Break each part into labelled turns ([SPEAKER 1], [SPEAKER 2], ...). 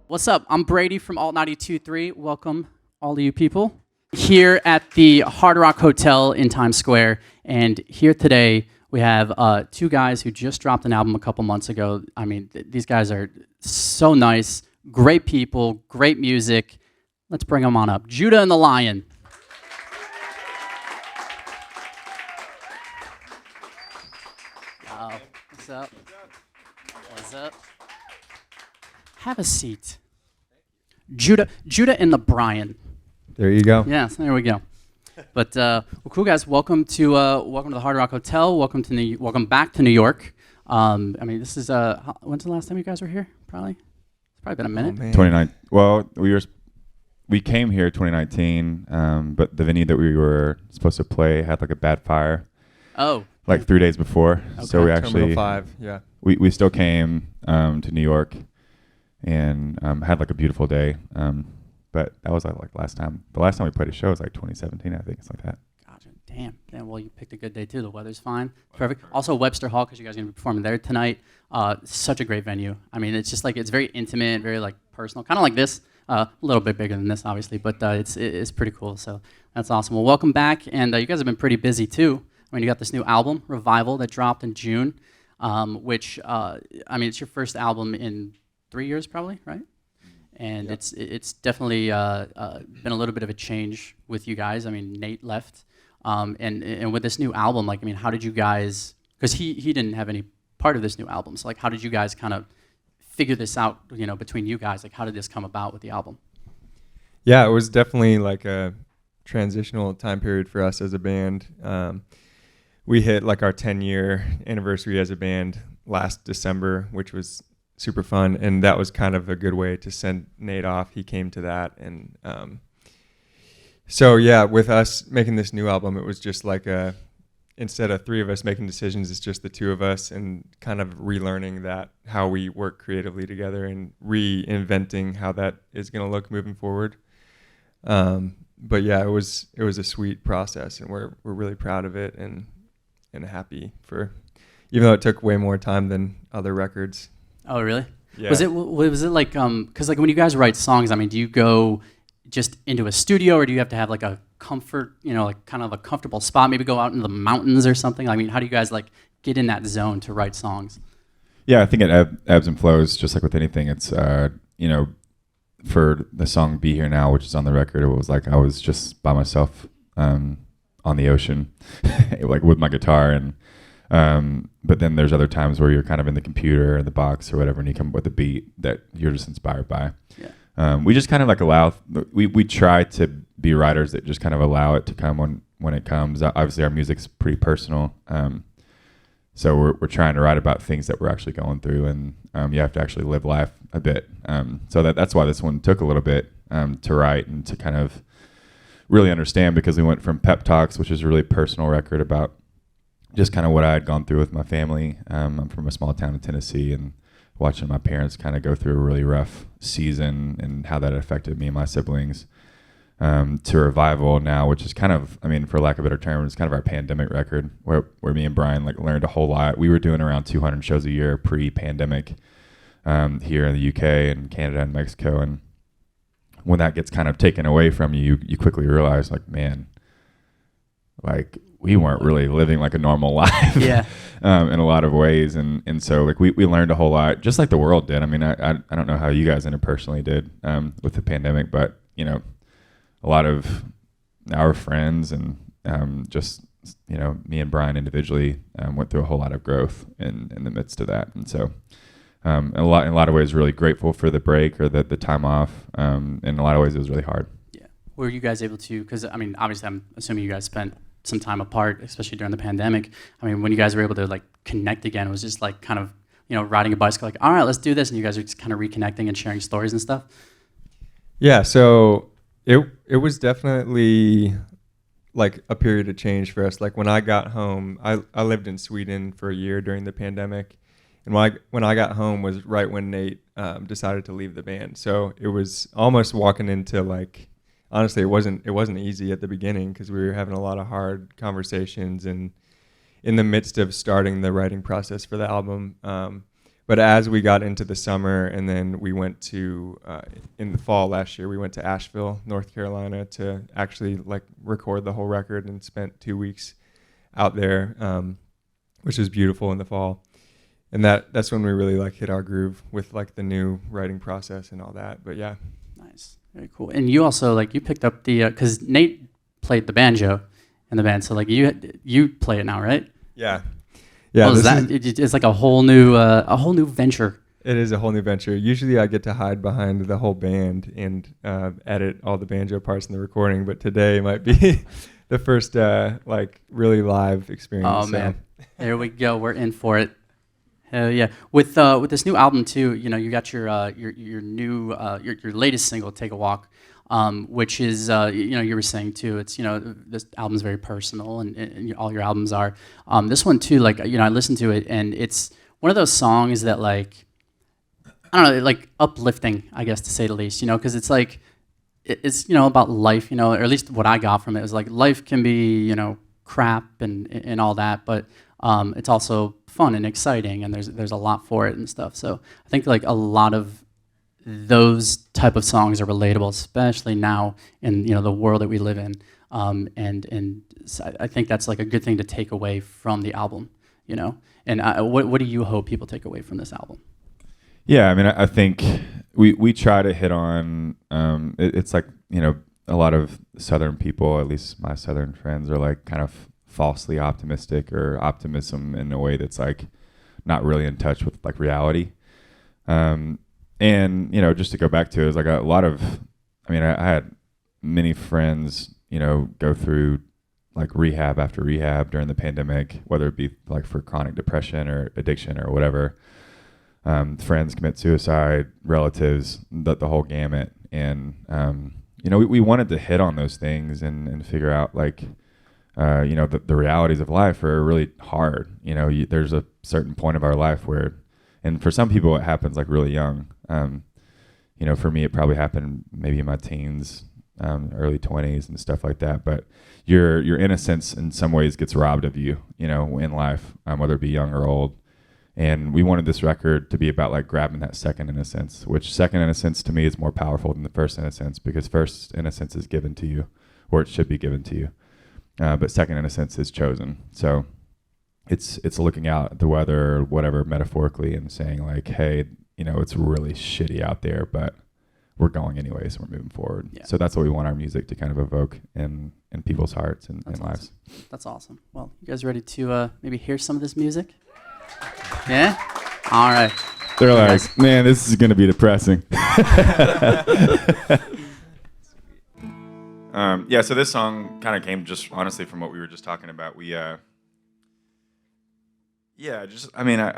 [SPEAKER 1] What's up? I'm Brady from Alt 92.3. Welcome, all of you people, here at the Hard Rock Hotel in Times Square. And here today, we have two guys who just dropped an album a couple months ago. I mean, these guys are so nice, great people, great music. Let's bring them on up. Judah and the Lion. What's up? What's up? Have a seat. Judah and the Brian.
[SPEAKER 2] There you go.
[SPEAKER 1] Yes, there we go. But well, cool guys. Welcome to the Hard Rock Hotel. Welcome back to New York. I mean, this is when's the last time you guys were here? It's probably been a minute.
[SPEAKER 3] 29. Well, we came here 2019, but the venue that we were supposed to play had like a bad fire.
[SPEAKER 1] Oh.
[SPEAKER 3] Like 3 days before.
[SPEAKER 1] Okay.
[SPEAKER 3] So we actually
[SPEAKER 2] Terminal 5, yeah.
[SPEAKER 3] We still came to New York and had like a beautiful day. But that was like last time. The last time we played a show was like 2017, I think. It's like that.
[SPEAKER 1] Gotcha. Damn. Well, you picked a good day too. The weather's fine. Perfect. Also, Webster Hall, because you guys are going to be performing there tonight. Such a great venue. I mean, it's just like, it's very intimate, very like personal, kind of like this. A little bit bigger than this, obviously, but it's pretty cool. So that's awesome. Well, welcome back. And you guys have been pretty busy too. I mean, you got this new album, Revival, that dropped in June, which, I mean, it's your first album in 3 years probably, right? And yep. It's definitely been a little bit of a change with you guys. I mean, Nate left. And with this new album, like, I mean, how did you guys, because he didn't have any part of this new album, so like, how did you guys kind of figure this out, you know, between you guys? Like, how did this come about with the album?
[SPEAKER 2] Yeah, it was definitely like a transitional time period for us as a band. We hit like our 10-year anniversary as a band last December, which was super fun, and that was kind of a good way to send Nate off. He came to that, and so yeah, with us making this new album, it was just like instead of three of us making decisions, it's just the two of us, and kind of relearning that how we work creatively together and reinventing how that is going to look moving forward. But yeah, it was a sweet process, and we're really proud of it and happy for, even though it took way more time than other records.
[SPEAKER 1] Oh, really?
[SPEAKER 2] Yeah.
[SPEAKER 1] Was it like, because like when you guys write songs, I mean, do you go just into a studio, or do you have to have like a comfort, you know, like kind of a comfortable spot, maybe go out into the mountains or something? I mean, how do you guys like get in that zone to write songs?
[SPEAKER 3] Yeah, I think it ebbs and flows, just like with anything. It's, you know, for the song Be Here Now, which is on the record, it was like I was just by myself on the ocean, like with my guitar. And but then there's other times where you're kind of in the computer or the box or whatever, and you come up with a beat that you're just inspired by. Yeah. We just kind of like we try to be writers that just kind of allow it to come when it comes. Obviously, our music's pretty personal. So we're trying to write about things that we're actually going through, and you have to actually live life a bit. So that's why this one took a little bit to write and to kind of really understand, because we went from Pep Talks, which is a really personal record about just kind of what I had gone through with my family. I'm from a small town in Tennessee, and watching my parents kind of go through a really rough season and how that affected me and my siblings, to Revival now, which is kind of, I mean, for lack of a better term, it's kind of our pandemic record where me and Brian like learned a whole lot. We were doing around 200 shows a year pre-pandemic here in the UK and Canada and Mexico. And when that gets kind of taken away from you, you quickly realize like, man, like we weren't really living like a normal life.
[SPEAKER 1] Yeah.
[SPEAKER 3] In a lot of ways. And so like we learned a whole lot, just like the world did. I mean, I don't know how you guys interpersonally did with the pandemic, but you know, a lot of our friends and just, you know, me and Brian individually went through a whole lot of growth in the midst of that. And so in a lot of ways, really grateful for the break or the time off. In a lot of ways, it was really hard.
[SPEAKER 1] Yeah. Were you guys able to, because I mean, obviously I'm assuming you guys spent some time apart, especially during the pandemic. I mean, when you guys were able to like connect again, it was just like kind of, you know, riding a bicycle, like, all right, let's do this. And you guys are just kind of reconnecting and sharing stories and stuff.
[SPEAKER 2] Yeah. So it was definitely like a period of change for us. Like when I got home, I lived in Sweden for a year during the pandemic. And when I got home was right when Nate decided to leave the band. So it was almost walking into like, honestly, it wasn't easy at the beginning because we were having a lot of hard conversations and in the midst of starting the writing process for the album. But as we got into the summer, and then we went to in the fall last year, we went to Asheville, North Carolina, to actually like record the whole record, and spent 2 weeks out there, which was beautiful in the fall. And that's when we really like hit our groove with like the new writing process and all that. But yeah.
[SPEAKER 1] Nice, very cool. And you also like you picked up the because Nate played the banjo in the band, so like you play it now, right?
[SPEAKER 2] Yeah. Yeah.
[SPEAKER 1] It's like a whole new venture.
[SPEAKER 2] It is a whole new venture. Usually I get to hide behind the whole band and edit all the banjo parts in the recording, but today might be the first like really live experience.
[SPEAKER 1] Oh man, there we go. We're in for it. Hell yeah! With this new album too, you know, you got your new your latest single, "Take a Walk," which is you know, you were saying too. It's, you know, this album's very personal, and all your albums are. This one too, like, you know, I listened to it, and it's one of those songs that, like, I don't know, like uplifting, I guess, to say the least. You know, because it's like it's, you know, about life. You know, or at least what I got from it was like life can be, you know, crap and all that, but it's also fun and exciting, and there's a lot for it and stuff. So I think like a lot of those type of songs are relatable, especially now in, you know, the world that we live in. And so I think that's like a good thing to take away from the album, you know. And what do you hope people take away from this album?
[SPEAKER 3] Yeah, I mean, I think we try to hit on it's like, you know, a lot of Southern people, at least my Southern friends, are like kind of falsely optimistic, or optimism in a way that's like not really in touch with like reality. And, you know, just to go back to it, it's like a lot of, I mean, I had many friends, you know, go through like rehab after rehab during the pandemic, whether it be like for chronic depression or addiction or whatever. Friends commit suicide, relatives, the whole gamut. And, you know, we wanted to hit on those things and figure out like, you know, the realities of life are really hard. You know, there's a certain point of our life where, and for some people it happens like really young. You know, for me it probably happened maybe in my teens, early 20s and stuff like that. But your innocence in some ways gets robbed of you, you know, in life, whether it be young or old. And we wanted this record to be about like grabbing that second innocence, which second innocence to me is more powerful than the first innocence, because first innocence is given to you, or it should be given to you. But second innocence is chosen. So it's looking out at the weather or whatever metaphorically and saying like, hey, you know, it's really shitty out there, but we're going anyways. We're moving forward. Yeah. So that's what we want our music to kind of evoke in people's hearts and lives.
[SPEAKER 1] That's awesome. Well, you guys ready to maybe hear some of this music? Yeah? All right.
[SPEAKER 3] They're like, man, this is going to be depressing. Yeah, so this song kind of came just honestly from what we were just talking about. I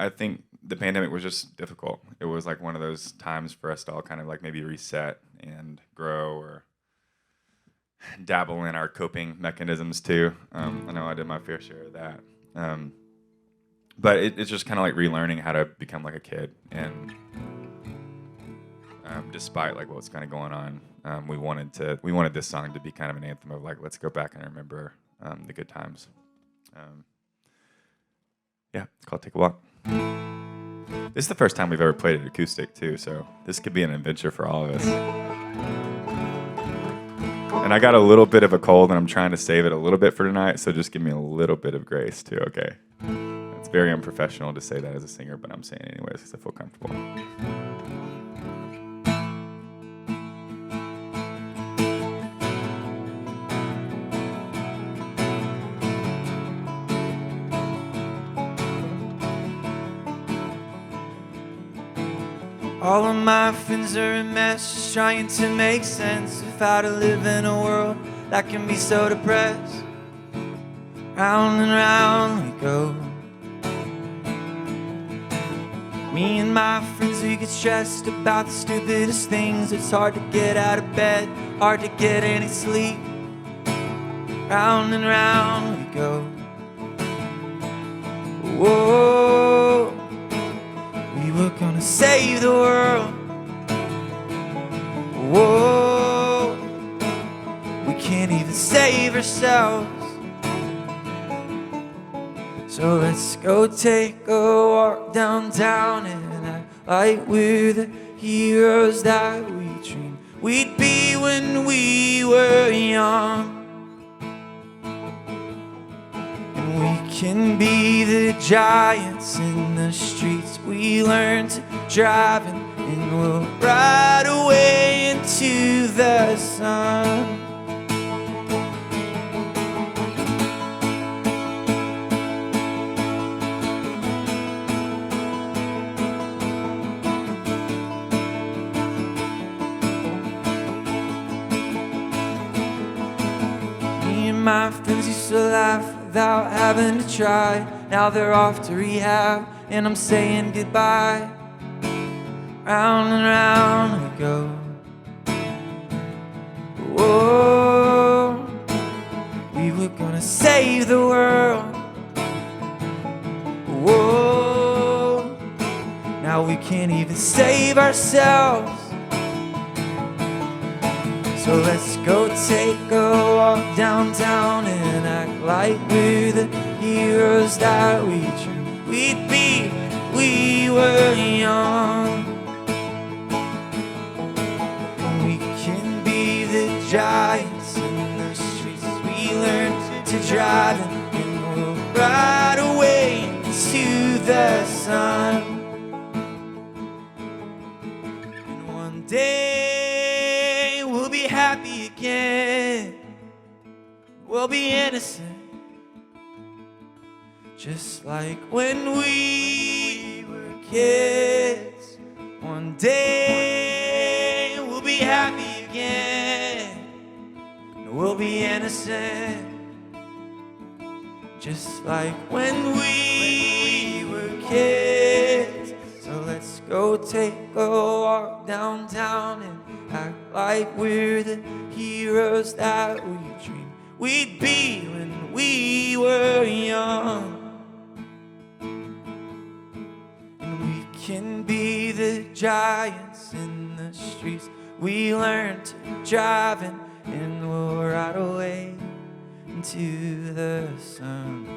[SPEAKER 3] think the pandemic was just difficult. It was like one of those times for us to all kind of like maybe reset and grow or dabble in our coping mechanisms too. I know I did my fair share of that. But it's just kind of like relearning how to become like a kid. And despite like what's kind of going on, we wanted this song to be kind of an anthem of like, let's go back and remember the good times. Yeah, it's called Take a Walk. This is the first time we've ever played it acoustic too, so this could be an adventure for all of us. And I got a little bit of a cold and I'm trying to save it a little bit for tonight, so just give me a little bit of grace too, okay? It's very unprofessional to say that as a singer, but I'm saying it anyways because I feel comfortable.
[SPEAKER 4] All of my friends are a mess, just trying to make sense of how to live in a world that can be so depressed. Round and round we go. Me and my friends, we get stressed about the stupidest things. It's hard to get out of bed, hard to get any sleep. Round and round we go. Whoa, we were gonna save the world. Whoa, we can't even save ourselves. So let's go take a walk downtown and like we're the heroes that we dreamed we'd be when we were young. And we can be the giants in the streets we learned to drive in, and we'll ride away into the sun. My friends used to laugh without having to try. Now they're off to rehab and I'm saying goodbye. Round and round we go. Whoa, we were gonna save the world. Whoa, now we can't even save ourselves. So let's go take a walk downtown and act like we're the heroes that we dreamed we'd be when we were young. And we can be the giants in the streets we learned to drive in, and we'll ride away into the sun. And one day happy again, we'll be innocent, just like when we were kids. One day we'll be happy again, and we'll be innocent, just like when we were kids. So let's go take a walk downtown and act like we're the heroes that we dreamed we'd be when we were young. And we can be the giants in the streets we learned to drive in, and we'll ride away into the sun.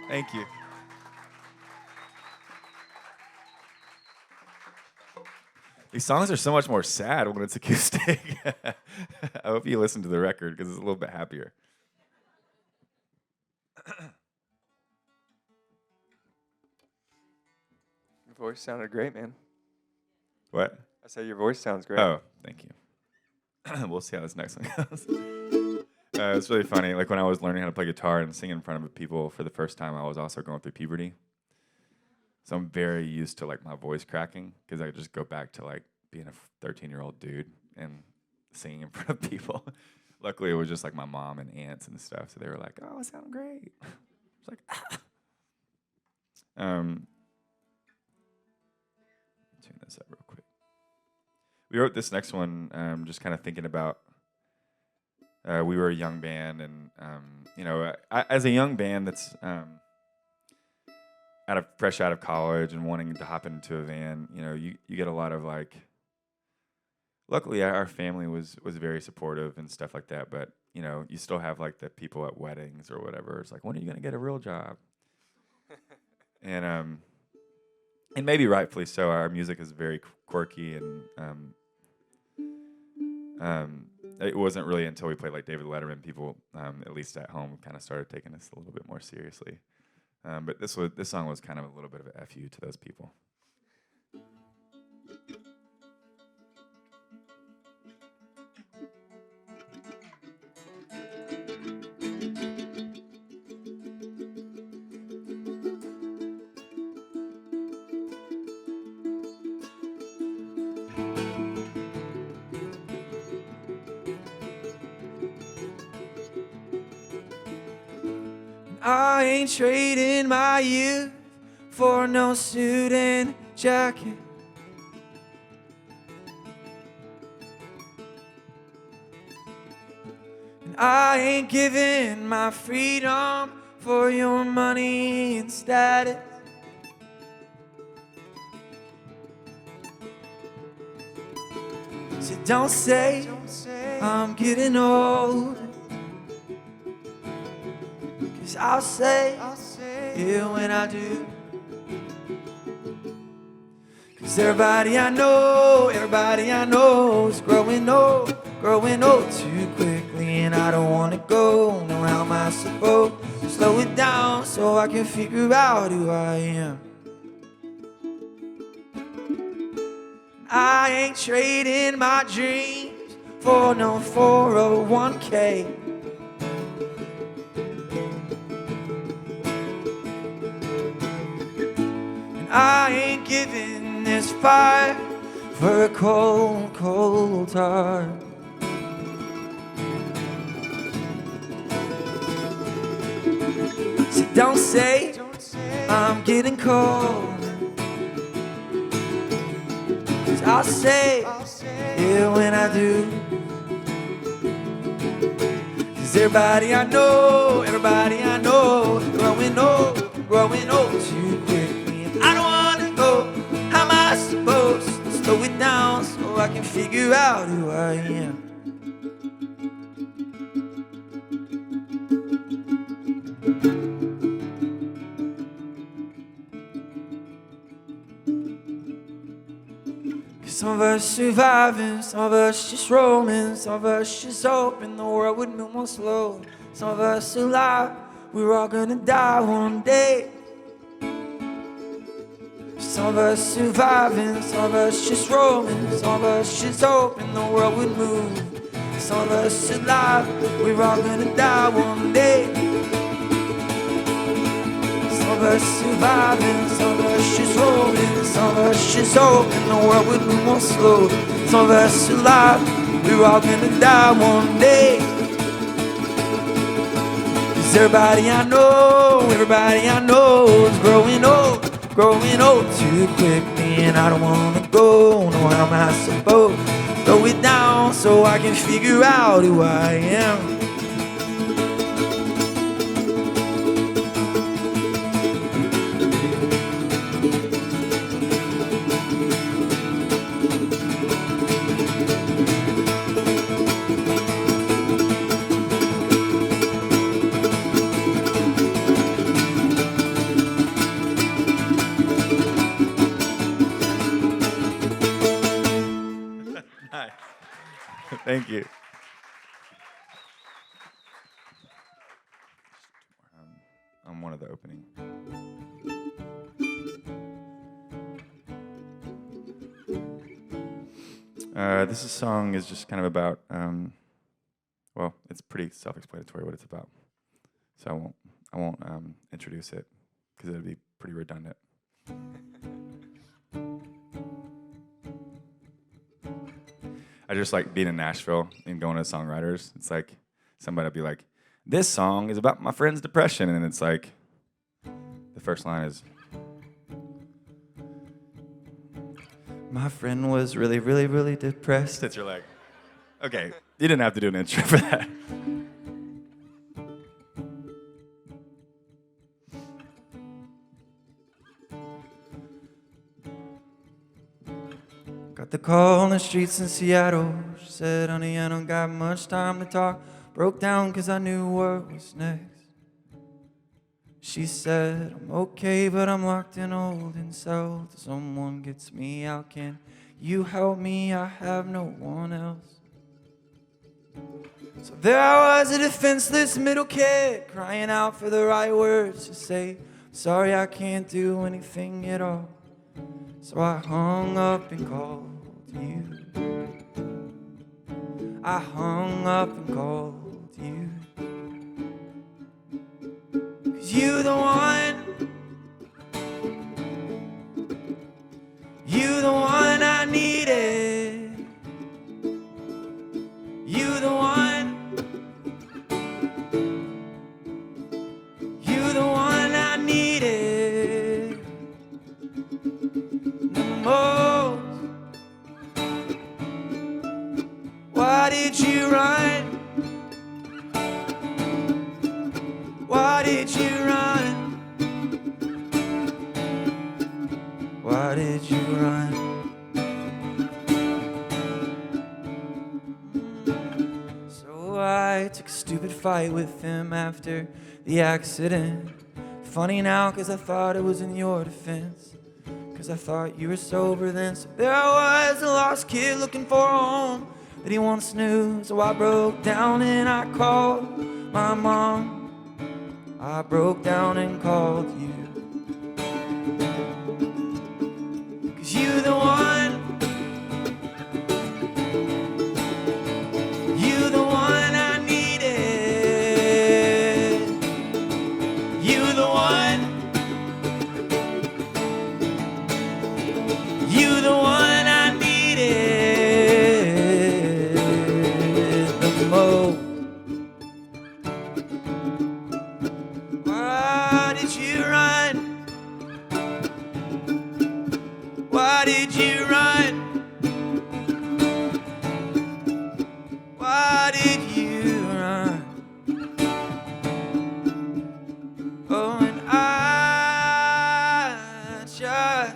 [SPEAKER 3] Thank you. These songs are so much more sad when it's acoustic. I hope you listen to the record because it's a little bit happier.
[SPEAKER 2] Your voice sounded great, man.
[SPEAKER 3] What?
[SPEAKER 2] I said your voice sounds great.
[SPEAKER 3] Oh, thank you. We'll see how this next one goes. It's really funny. Like when I was learning how to play guitar and sing in front of people for the first time, I was also going through puberty. So I'm very used to like my voice cracking because I could just go back to like being a 13-year-old dude and singing in front of people. Luckily, it was just like my mom and aunts and stuff, so they were like, "Oh, it sounds great." It's like, tune this up real quick. We wrote this next one just kind of thinking about. We were a young band, and as a young band that's fresh out of college and wanting to hop into a van, you get a lot of like. Luckily, our family was very supportive and stuff like that, but you still have like the people at weddings or whatever. It's like, when are you gonna get a real job? and maybe rightfully so. Our music is very quirky, and it wasn't really until we played like David Letterman, people, at least at home, kind of started taking us a little bit more seriously. But this song was kind of a little bit of a FU to those people.
[SPEAKER 4] I ain't trading my youth for no suit and jacket. And I ain't giving my freedom for your money and status. So don't say I'm getting old, 'Cause I'll say it when I do. 'Cause everybody I know is growing old too quickly. And I don't wanna go, no, how am I supposed to slow it down so I can figure out who I am? I ain't trading my dreams for no 401k. And I ain't giving this fight for a cold, cold heart. So don't say I'm getting cold, 'cause I'll say it when I do. 'Cause everybody I know is growing old too quickly. And I don't wanna go, how am I supposed to slow it down so I can figure out who I am? Some of us surviving, some of us just rolling, some of us just hoping the world would move more slow. Some of us alive, we're all gonna die one day. Some of us surviving, some of us just rolling, some of us just hoping the world would move. Some of us alive, we're all gonna die one day. Some of us surviving, some of us just rolling, some of us just hoping the world would move more slow. Some of us alive, we're all gonna die one day. 'Cause everybody I know is growing old too quickly. And I don't wanna go, no, how am I supposed to slow it down so I can figure out who I am?
[SPEAKER 3] Thank you. I'm one of the opening. This song is just kind of about, well, it's pretty self-explanatory what it's about. So I won't introduce it because it would be pretty redundant. I just like being in Nashville and going to songwriters. It's like somebody will be like, this song is about my friend's depression. And it's like, the first line is, my friend was really, really, really depressed. You're like, okay, you didn't have to do an intro for that.
[SPEAKER 4] Got the call on the streets in Seattle. She said, honey, I don't got much time to talk. Broke down 'cause I knew what was next. She said, I'm okay, but I'm locked in holding cell. Till someone gets me out, can you help me? I have no one else. So there I was, a defenseless middle kid, crying out for the right words to say, sorry, I can't do anything at all. So I hung up and called you. I hung up and called you. 'Cause you the one I needed. You the one I needed the most. Why did you run? Why did you run? Why did you run? So I took a stupid fight with him after the accident. Funny now, cause I thought it was in your defense, cause I thought you were sober then. So there I was, a lost kid looking for a home that he once knew. So I broke down and I called my mom. I broke down and called you, cause you the one, you the one I needed, you the one, you the one I needed the most. Why did you run? Why did you run? Why did you run? Oh, and I just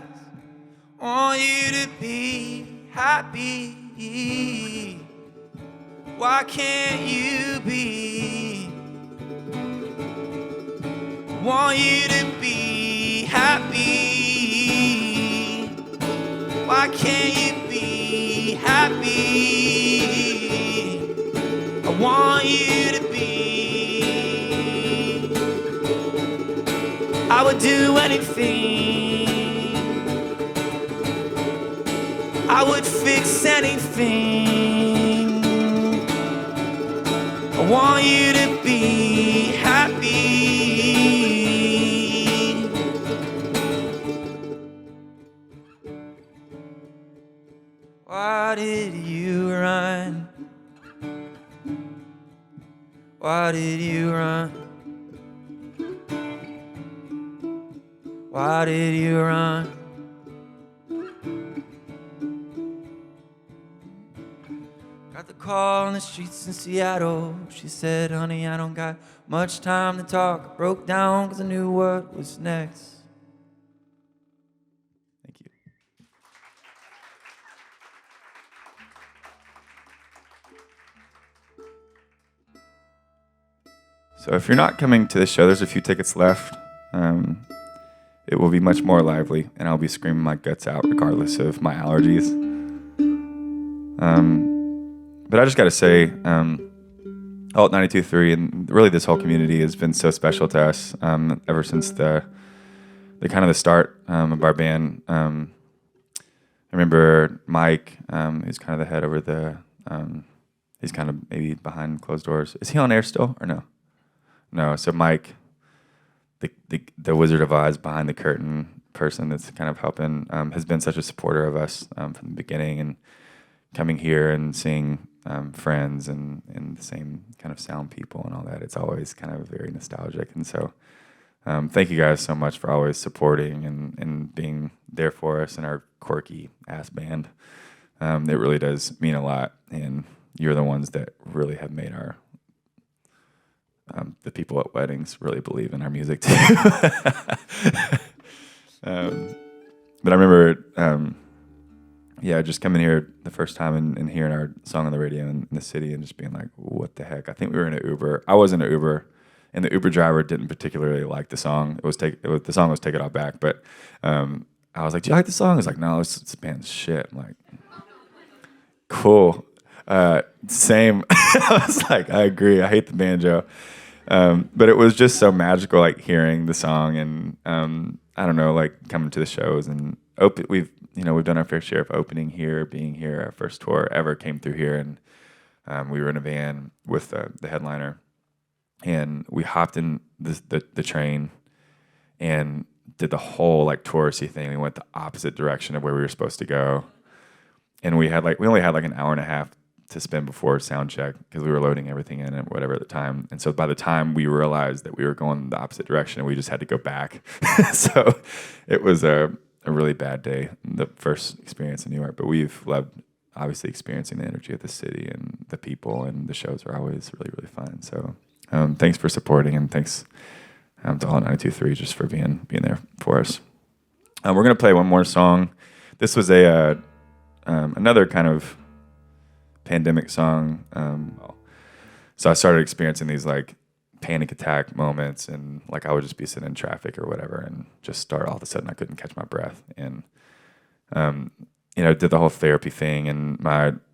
[SPEAKER 4] want you to be happy. Why can't you be? Want you to be happy. Why can't you be happy? I want you to be. I would do anything. I would fix anything. I want you to be happy. Why did you run? Why did you run? Why did you run? Got the call on the streets in Seattle. She said, honey, I don't got much time to talk. I broke down because I knew what was next. Thank you. So if you're not coming to the show, there's a few tickets left. It will be much more lively, and I'll be screaming my guts out regardless of my allergies. But I just got to say, Alt 92.3 and really this whole community has been so special to us ever since the kind of the start of our band. I remember Mike, who's kind of the head over the, he's kind of maybe behind closed doors. Is he on air still or no? No. So Mike, the Wizard of Oz behind the curtain person that's kind of helping, has been such a supporter of us from the beginning, and coming here and seeing friends and the same kind of sound people and all that. It's always kind of very nostalgic. And so thank you guys so much for always supporting and being there for us in our quirky ass band. It really does mean a lot. And you're the ones that really have made our, the people at weddings really believe in our music too. But I remember, just coming here the first time and hearing our song on the radio in the city and just being like, what the heck? I think we were in an Uber. I was in an Uber, and the Uber driver didn't particularly like the song. The song was Take It All Back, but I was like, do you like the song? He's like, no, this band's shit. I'm like, cool. Same. I was like, I agree. I hate the banjo. But it was just so magical, like hearing the song and I don't know, like coming to the shows and we've done our fair share of opening here, being here. Our first tour ever came through here, and we were in a van with the headliner, and we hopped in the train and did the whole like touristy thing. We went the opposite direction of where we were supposed to go, and we only had like an hour and a half to spend before sound check because we were loading everything in and whatever at the time. And so by the time we realized that we were going the opposite direction, we just had to go back. So it was a really bad day, the first experience in New York. But we've loved obviously experiencing the energy of the city and the people, and the shows are always really, really fun. So thanks for supporting, and thanks to all 92.3 just for being there for us. We're going to play one more song. This was another kind of pandemic song. So I started experiencing these like
[SPEAKER 3] panic attack moments, and like I would just be sitting in traffic or whatever and just start all of a sudden I couldn't catch my breath. And did the whole therapy thing, and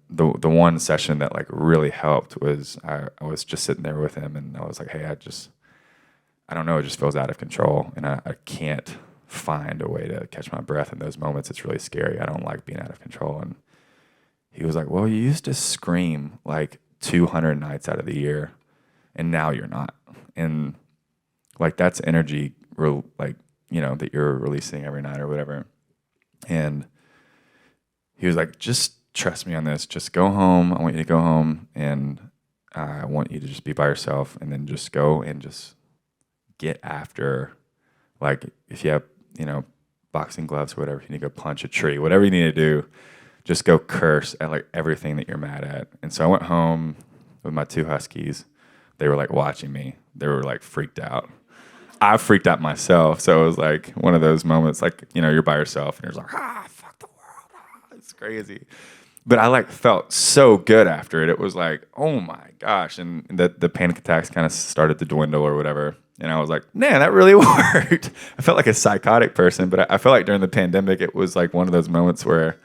[SPEAKER 3] the one session that like really helped was I was just sitting there with him, and I was like, hey, I don't know, it just feels out of control, and I can't find a way to catch my breath in those moments. It's really scary. I don't like being out of control. And he was like, well, you used to scream like 200 nights out of the year, and now you're not. And like that's energy, that you're releasing every night or whatever. And he was like, just trust me on this. Just go home. I want you to go home, and I want you to just be by yourself, and then just go and just get after, like if you have, boxing gloves or whatever, you need to go punch a tree, whatever you need to do, just go curse at like everything that you're mad at. And so I went home with my 2 huskies. They were like watching me. They were like freaked out. I freaked out myself. So it was like one of those moments, like, you're by yourself and you're like, fuck the world. It's crazy. But I like felt so good after it. It was like, oh my gosh. And the panic attacks kind of started to dwindle or whatever. And I was like, man, that really worked. I felt like a psychotic person, but I felt like during the pandemic, it was like one of those moments where,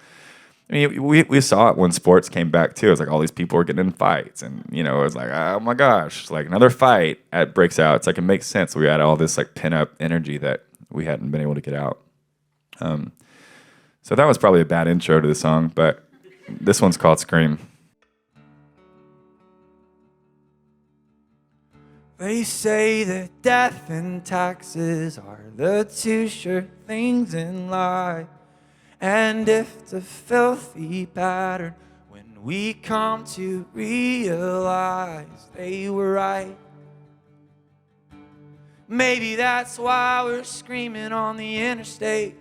[SPEAKER 3] we saw it when sports came back too. It was like all these people were getting in fights, and it was like, oh my gosh, it's like another fight breaks out. It's like it makes sense. We had all this like pent up energy that we hadn't been able to get out. So that was probably a bad intro to the song, but this one's called Scream.
[SPEAKER 4] They say that death and taxes are the 2 sure things in life. And if the filthy pattern, when we come to realize they were right, maybe that's why we're screaming on the interstate.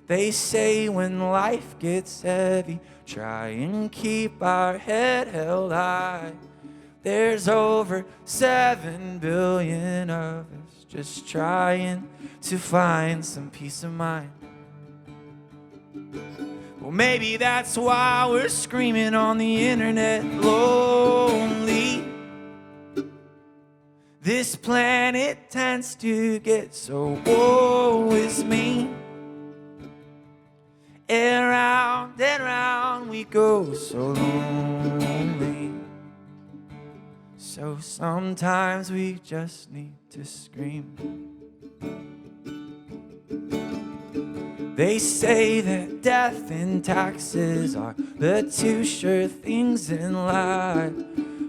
[SPEAKER 4] They say when life gets heavy, try and keep our head held high. There's over 7 billion of us just trying to find some peace of mind. Well, maybe that's why we're screaming on the internet, lonely. This planet tends to get so woe is me. And round we go, so lonely. So sometimes we just need to scream. They say that death and taxes are the 2 sure things in life.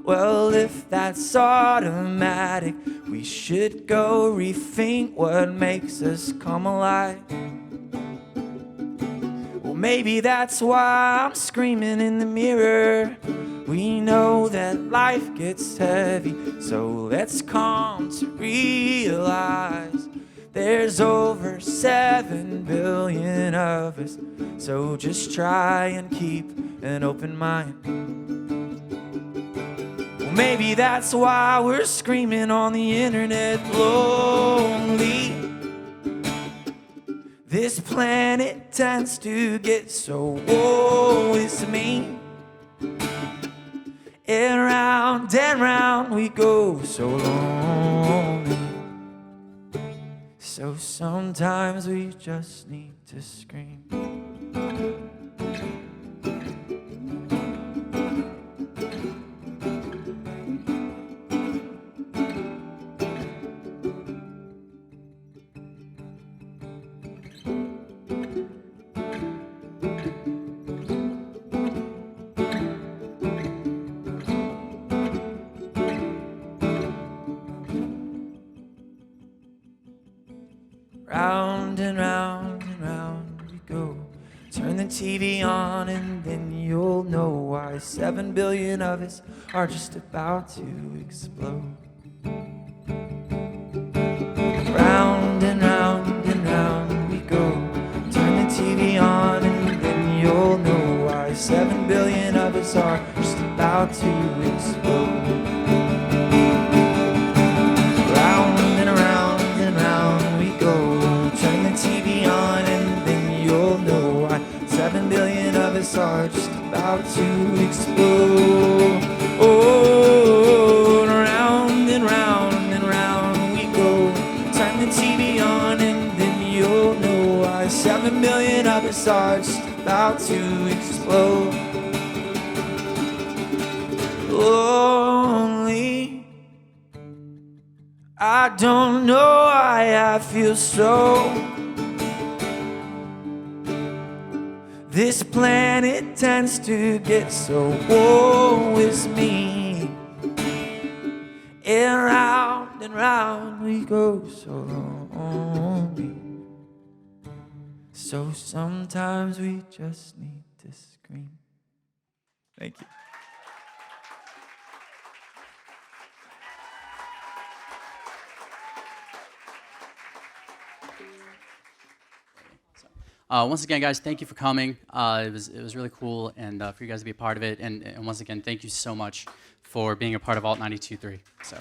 [SPEAKER 4] Well, if that's automatic, we should go rethink what makes us come alive. Well, maybe that's why I'm screaming in the mirror. We know that life gets heavy, so let's come to realize there's over 7 billion of us, so just try and keep an open mind. Well, maybe that's why we're screaming on the internet, lonely. This planet tends to get so woe is me. And round we go, so lonely. So sometimes we just need to scream. Round and round and round we go. Turn the TV on and then you'll know why 7 billion of us are just about to explode. Round and round and round we go. Turn the TV on and then you'll know why 7 billion of us are just about to explode. Round and round and round we go. Turn the TV on and then you'll know why 7 billion of us are just about to explode. Oh, round 7 million of us are just about to explode. Lonely, I don't know why I feel so. This planet tends to get so woe is me. And round we go, so lonely. So sometimes we just need to scream. Thank you.
[SPEAKER 1] Once again, guys, thank you for coming. It was really cool, and for you guys to be a part of it. And once again, thank you so much for being a part of Alt 92.3. So.